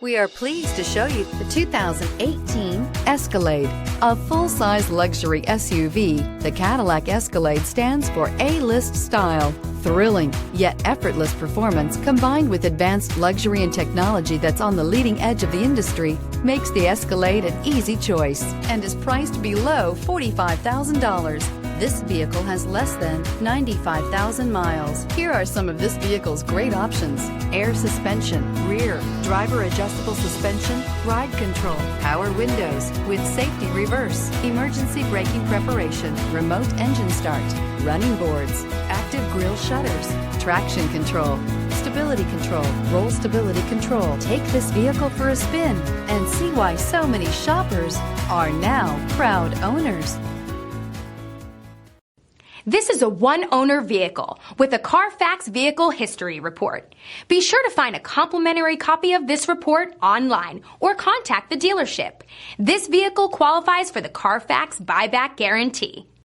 We are pleased to show you the 2018 Escalade. A full-size luxury SUV, the Cadillac Escalade stands for A-list style. Thrilling, yet effortless performance combined with advanced luxury and technology that's on the leading edge of the industry makes the Escalade an easy choice and is priced below $45,000. This vehicle has less than 95,000 miles. Here are some of this vehicle's great options: air suspension, rear, driver adjustable suspension, ride control, power windows with safety reverse, emergency braking preparation, remote engine start, running boards, active grille shutters, traction control, stability control, roll stability control. Take this vehicle for a spin and see why so many shoppers are now proud owners. This is a one-owner vehicle with a Carfax Vehicle History Report. Be sure to find a complimentary copy of this report online or contact the dealership. This vehicle qualifies for the Carfax Buyback Guarantee.